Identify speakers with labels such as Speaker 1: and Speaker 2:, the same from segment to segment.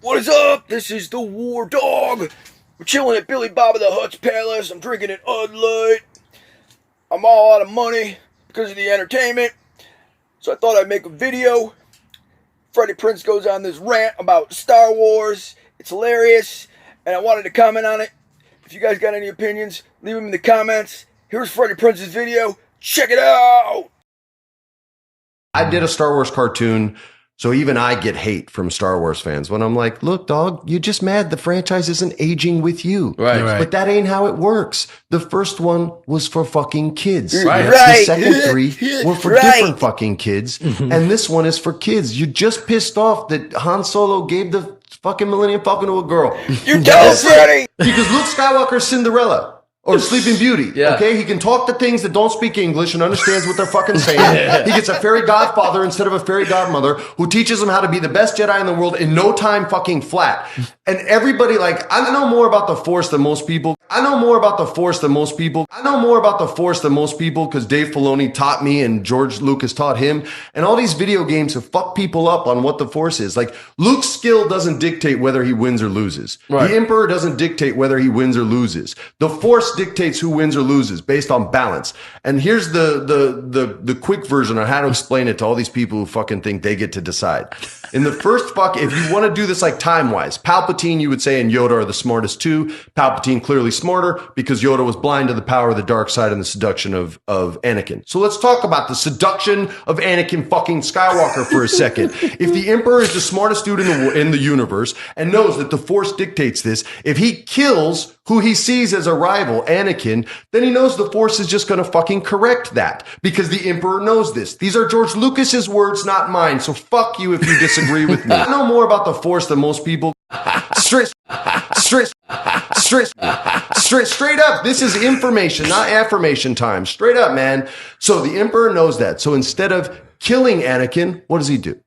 Speaker 1: What is up? This is the War Dog. We're chilling at Billy Bob of the Hutt's Palace. I'm drinking an Bud Light. I'm all out of money because of the entertainment. So I thought I'd make a video. Freddie Prinze goes on this rant about Star Wars. It's hilarious, and I wanted to comment on it. If you guys got any opinions, leave them in the comments. Here's Freddie Prinze's video. Check it out!
Speaker 2: I did a Star Wars cartoon, so even I get hate from Star Wars fans when I'm like, look, dog, you're just mad the franchise isn't aging with you.
Speaker 3: Right.
Speaker 2: But that ain't how it works. The first one was for fucking kids.
Speaker 1: Right.
Speaker 2: The second three were for different fucking kids. And this one is for kids. You're just pissed off that Han Solo gave the fucking Millennium Falcon to a girl.
Speaker 1: You tell Freddie!
Speaker 2: Because Luke Skywalker's Cinderella. Or Sleeping Beauty,
Speaker 3: Yeah.
Speaker 2: okay? He can talk to things that don't speak English and understands what they're fucking saying. He gets a fairy godfather instead of a fairy godmother who teaches him how to be the best Jedi in the world in no time fucking flat. And everybody, like, I know more about the Force than most people. I know more about the Force than most people because Dave Filoni taught me and George Lucas taught him. And all these video games have fucked people up on what the Force is. Like, Luke's skill doesn't dictate whether he wins or loses.
Speaker 3: Right.
Speaker 2: The Emperor doesn't dictate whether he wins or loses. The Force dictates who wins or loses based on balance. And here's the quick version on how to explain it to all these people who fucking think they get to decide. In the first if you want to do this like time-wise, Palpatine, you would say, and Yoda are the smartest too. Palpatine clearly smarter because Yoda was blind to the power of the dark side and the seduction of Anakin. So let's talk about the seduction of Anakin fucking Skywalker for a second. If the Emperor is the smartest dude in the universe and knows that the Force dictates this, if he kills who he sees as a rival, Anakin, then he knows the Force is just going to fucking correct that because the Emperor knows this. These are George Lucas's words, not mine. So fuck you if you disagree with me. I know more about the Force than most people. Straight up. This is information, not affirmation time. Straight up, man. So the Emperor knows that. So instead of killing Anakin, what does he do?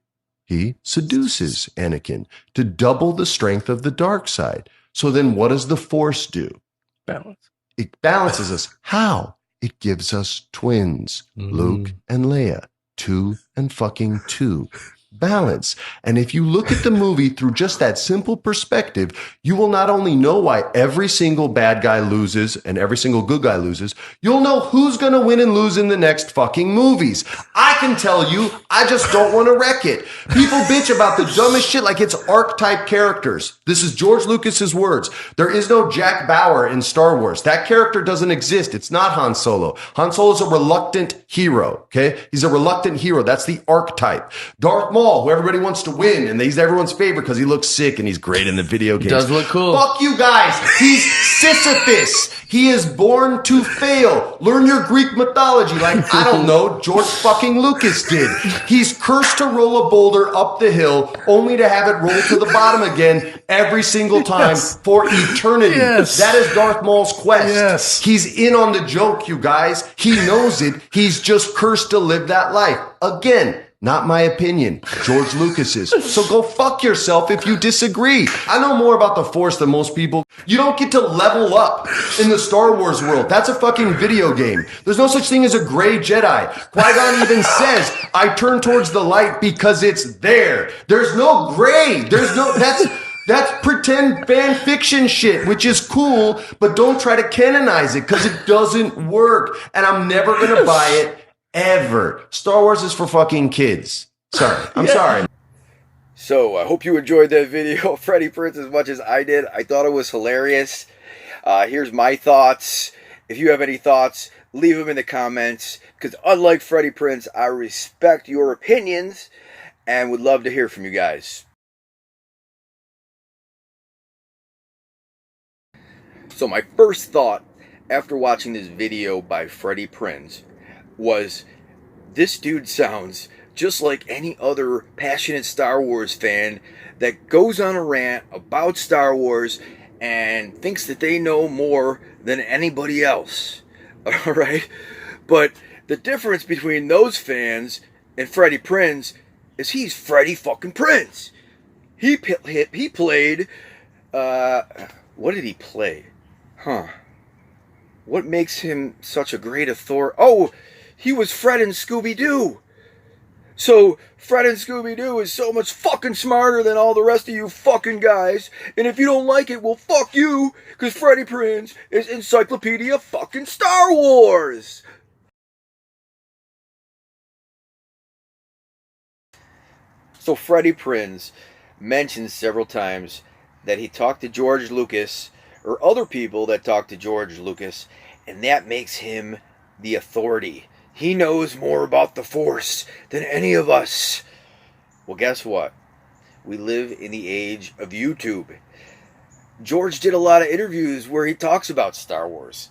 Speaker 2: He seduces Anakin to double the strength of the dark side. So then what does the Force do?
Speaker 3: Balance.
Speaker 2: It balances us. How? It gives us twins, Luke and Leia, 2 and fucking 2. Balance. And if you look at the movie through just that simple perspective, you will not only know why every single bad guy loses and every single good guy loses, you'll know who's going to win and lose in the next fucking movies. I can tell you, I just don't want to wreck it. People bitch about the dumbest shit like it's archetype characters. This is George Lucas's words. There is no Jack Bauer in Star Wars. That character doesn't exist. It's not Han Solo. Han Solo's a reluctant hero, okay? He's a reluctant hero. That's the archetype. Darth Maul, who everybody wants to win, and he's everyone's favorite because he looks sick and he's great in the video games.
Speaker 3: Does look cool.
Speaker 2: Fuck you guys. He's Sisyphus. He is born to fail. Learn your Greek mythology like, I don't know, George fucking Lucas did. He's cursed to roll a boulder up the hill only to have it roll to the bottom again every single time for eternity.
Speaker 3: Yes.
Speaker 2: That is Darth Maul's quest.
Speaker 3: Yes.
Speaker 2: He's in on the joke, you guys. He knows it. He's just cursed to live that life. Again, not my opinion, George Lucas's. So go fuck yourself if you disagree. I know more about the Force than most people. You don't get to level up in the Star Wars world. That's a fucking video game. There's no such thing as a gray Jedi. Qui-Gon even says, I turn towards the light because it's there. There's no gray. That's pretend fan fiction shit, which is cool, but don't try to canonize it because it doesn't work. And I'm never going to buy it. Ever. Star Wars is for fucking kids. Sorry. I'm sorry.
Speaker 1: So I hope you enjoyed that video, Freddie Prinze, as much as I did. I thought it was hilarious. Here's my thoughts. If you have any thoughts, leave them in the comments. Because unlike Freddie Prinze, I respect your opinions and would love to hear from you guys. So my first thought after watching this video by Freddie Prinze was, this dude sounds just like any other passionate Star Wars fan that goes on a rant about Star Wars and thinks that they know more than anybody else. Alright? But the difference between those fans and Freddie Prinze is he's Freddie fucking Prinze. He played, what did he play? What makes him such a great authority? Oh, he was Fred in Scooby-Doo. So Fred and Scooby-Doo is so much fucking smarter than all the rest of you fucking guys. And if you don't like it, well, fuck you, because Freddie Prinze is Encyclopedia fucking Star Wars. So Freddie Prinze mentions several times that he talked to George Lucas, or other people that talked to George Lucas, and that makes him the authority. He knows more about the Force than any of us. Well, guess what? We live in the age of YouTube. George did a lot of interviews where he talks about Star Wars.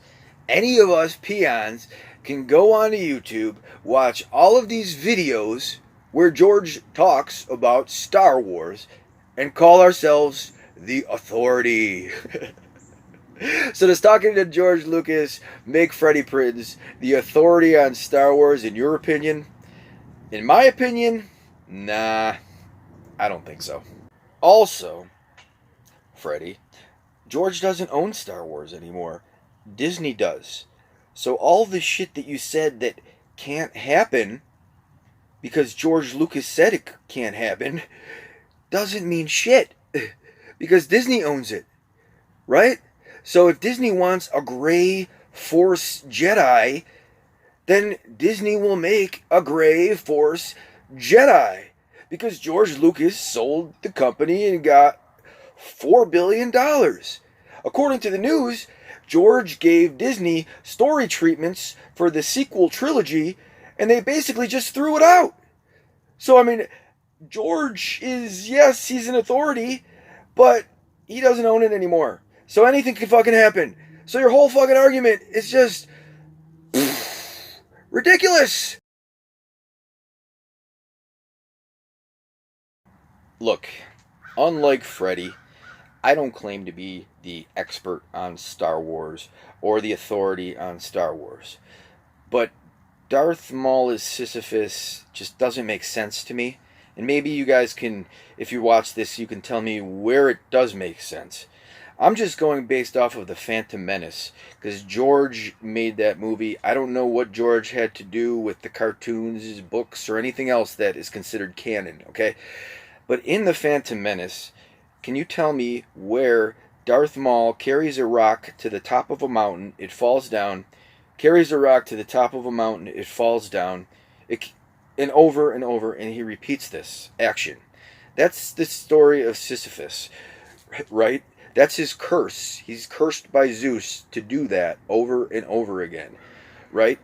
Speaker 1: Any of us peons can go onto YouTube, watch all of these videos where George talks about Star Wars, and call ourselves the authority. So does talking to George Lucas make Freddie Prinze the authority on Star Wars in your opinion? In my opinion, nah, I don't think so. Also, Freddie, George doesn't own Star Wars anymore. Disney does. So all the shit that you said that can't happen because George Lucas said it can't happen doesn't mean shit. Because Disney owns it. Right? So if Disney wants a gray Force Jedi, then Disney will make a gray Force Jedi. Because George Lucas sold the company and got $4 billion. According to the news, George gave Disney story treatments for the sequel trilogy, and they basically just threw it out. So, I mean, George is, yes, he's an authority, but he doesn't own it anymore. So anything can fucking happen. So your whole fucking argument is just ridiculous. Look, unlike Freddie, I don't claim to be the expert on Star Wars or the authority on Star Wars. But Darth Maul as Sisyphus just doesn't make sense to me. And maybe you guys can, if you watch this, you can tell me where it does make sense. I'm just going based off of the Phantom Menace, because George made that movie. I don't know what George had to do with the cartoons, his books, or anything else that is considered canon, okay? But in the Phantom Menace, can you tell me where Darth Maul carries a rock to the top of a mountain, it falls down, carries a rock to the top of a mountain, it falls down, and over, and he repeats this action. That's the story of Sisyphus, right? That's his curse. He's cursed by Zeus to do that over and over again, right?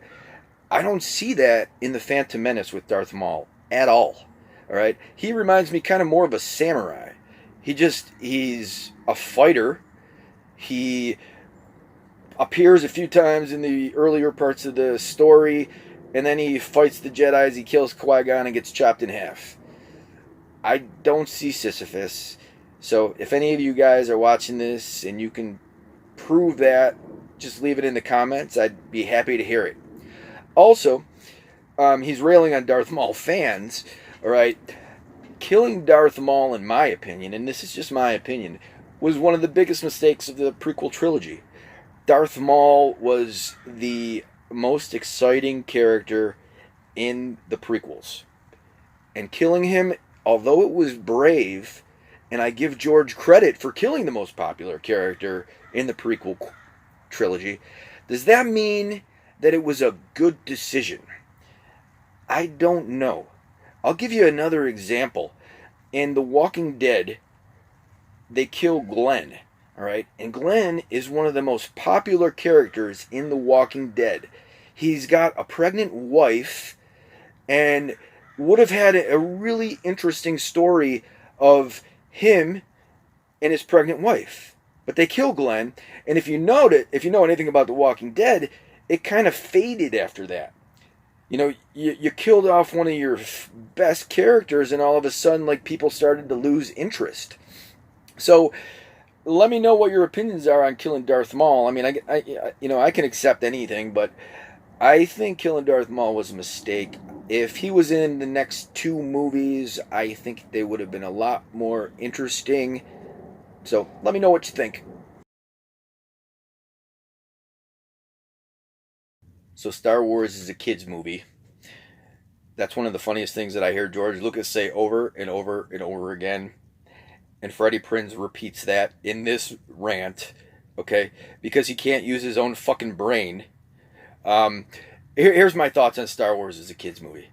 Speaker 1: I don't see that in the Phantom Menace with Darth Maul at all, all right? He reminds me kind of more of a samurai. He's a fighter. He appears a few times in the earlier parts of the story, and then he fights the Jedis, he kills Qui-Gon and gets chopped in half. I don't see Sisyphus. So if any of you guys are watching this and you can prove that, just leave it in the comments. I'd be happy to hear it. Also, he's railing on Darth Maul fans. All right, killing Darth Maul, in my opinion, and this is just my opinion, was one of the biggest mistakes of the prequel trilogy. Darth Maul was the most exciting character in the prequels. And killing him, although it was brave, and I give George credit for killing the most popular character in the prequel trilogy, does that mean that it was a good decision? I don't know. I'll give you another example. In The Walking Dead, they kill Glenn, all right? And Glenn is one of the most popular characters in The Walking Dead. He's got a pregnant wife and would have had a really interesting story of him and his pregnant wife. But they kill Glenn, and if you know anything about The Walking Dead, it kind of faded after that. You know, you killed off one of your best characters, and all of a sudden, like, people started to lose interest. So, let me know what your opinions are on killing Darth Maul. I mean, I can accept anything, but I think killing Darth Maul was a mistake. If he was in the next 2 movies, I think they would have been a lot more interesting. So, let me know what you think. So, Star Wars is a kids' movie. That's one of the funniest things that I hear George Lucas say over and over and over again. And Freddie Prinze repeats that in this rant, okay? Because he can't use his own fucking brain. Um, here's my thoughts on Star Wars as a kid's movie.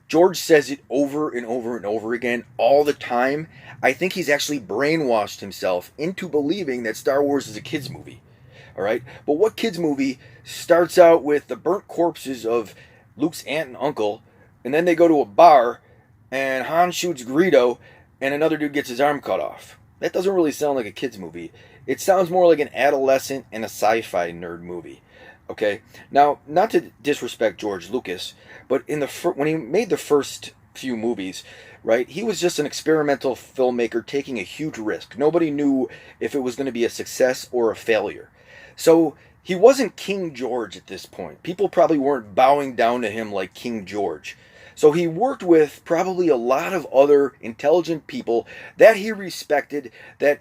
Speaker 1: George says it over and over and over again all the time. I think he's actually brainwashed himself into believing that Star Wars is a kid's movie. All right? But what kid's movie starts out with the burnt corpses of Luke's aunt and uncle, and then they go to a bar, and Han shoots Greedo, and another dude gets his arm cut off? That doesn't really sound like a kid's movie. It sounds more like an adolescent and a sci-fi nerd movie. Okay, now not to disrespect George Lucas, but when he made the first few movies, right, he was just an experimental filmmaker taking a huge risk. Nobody knew if it was going to be a success or a failure. So he wasn't King George at this point. People probably weren't bowing down to him like King George. So he worked with probably a lot of other intelligent people that he respected, that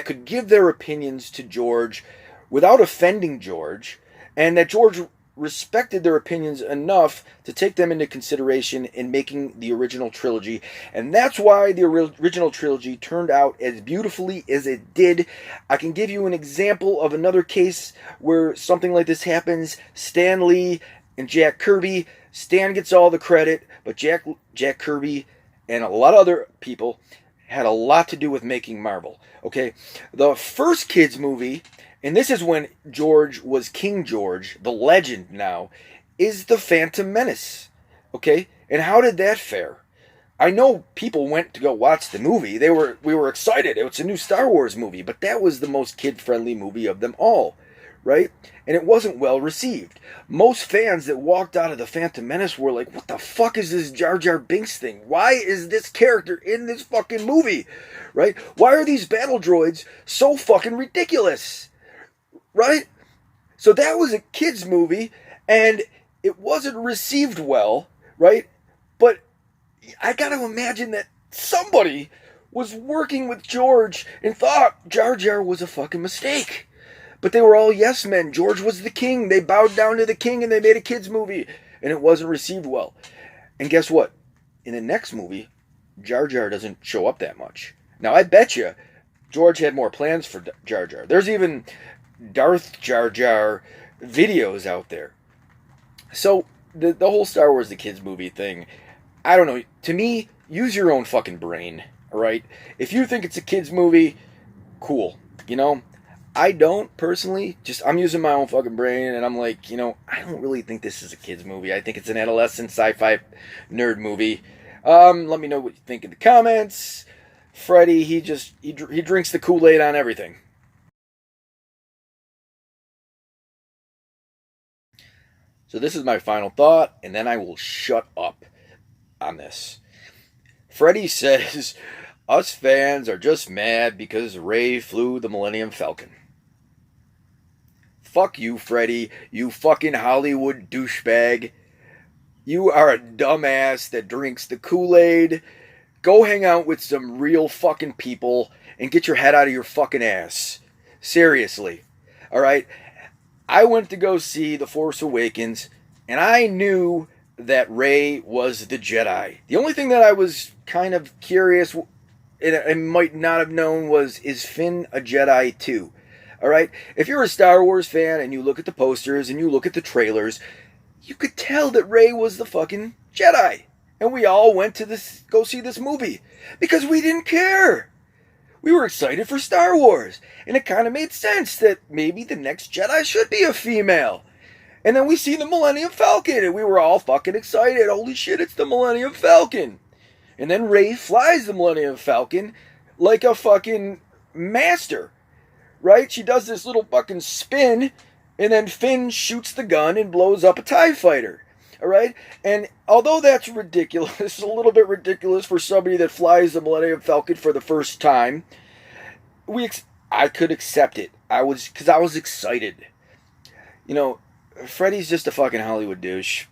Speaker 1: could give their opinions to George without offending George, and that George respected their opinions enough to take them into consideration in making the original trilogy. And that's why the original trilogy turned out as beautifully as it did. I can give you an example of another case where something like this happens. Stan Lee and Jack Kirby. Stan gets all the credit, but Jack Kirby and a lot of other people had a lot to do with making Marvel. Okay, the first kids movie, and this is when George was King George, the legend now, is The Phantom Menace. Okay, and how did that fare? I know people went to go watch the movie. We were excited. It's a new Star Wars movie, but that was the most kid-friendly movie of them all, right? And it wasn't well received. Most fans that walked out of The Phantom Menace were like, what the fuck is this Jar Jar Binks thing? Why is this character in this fucking movie? Right? Why are these battle droids so fucking ridiculous? Right? So that was a kid's movie, and it wasn't received well, right? But I gotta imagine that somebody was working with George and thought Jar Jar was a fucking mistake. But they were all yes men. George was the king. They bowed down to the king and they made a kid's movie. And it wasn't received well. And guess what? In the next movie, Jar Jar doesn't show up that much. Now, I bet you George had more plans for Jar Jar. There's even Darth Jar Jar videos out there. So, the whole Star Wars the kids movie thing, I don't know. To me, use your own fucking brain. Alright? If you think it's a kid's movie, cool. You know? I don't personally. I'm using my own fucking brain, and I'm like, I don't really think this is a kid's movie. I think it's an adolescent sci-fi nerd movie. Let me know what you think in the comments. Freddie, he drinks the Kool-Aid on everything. So this is my final thought, and then I will shut up on this. Freddie says, us fans are just mad because Rey flew the Millennium Falcon. Fuck you, Freddie, you fucking Hollywood douchebag. You are a dumbass that drinks the Kool-Aid. Go hang out with some real fucking people and get your head out of your fucking ass. Seriously. Alright? I went to go see The Force Awakens, and I knew that Rey was the Jedi. The only thing that I was kind of curious and I might not have known was, is Finn a Jedi too? Alright? If you're a Star Wars fan and you look at the posters and you look at the trailers, you could tell that Rey was the fucking Jedi. And we all went to go see this movie. Because we didn't care. We were excited for Star Wars. And it kind of made sense that maybe the next Jedi should be a female. And then we see the Millennium Falcon and we were all fucking excited. Holy shit, it's the Millennium Falcon. And then Rey flies the Millennium Falcon like a fucking master. Right? She does this little fucking spin, and then Finn shoots the gun and blows up a TIE fighter. Alright? And although that's ridiculous, a little bit ridiculous for somebody that flies the Millennium Falcon for the first time, I could accept it. Because I was excited. Freddie's just a fucking Hollywood douche.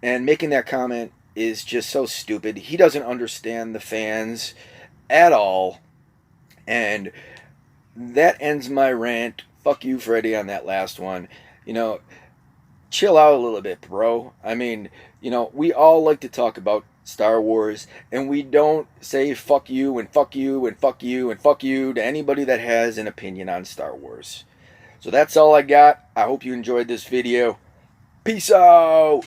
Speaker 1: And making that comment is just so stupid. He doesn't understand the fans at all. And that ends my rant. Fuck you, Freddie, on that last one. chill out a little bit, bro. I mean, we all like to talk about Star Wars, and we don't say fuck you and fuck you and fuck you and fuck you to anybody that has an opinion on Star Wars. So that's all I got. I hope you enjoyed this video. Peace out.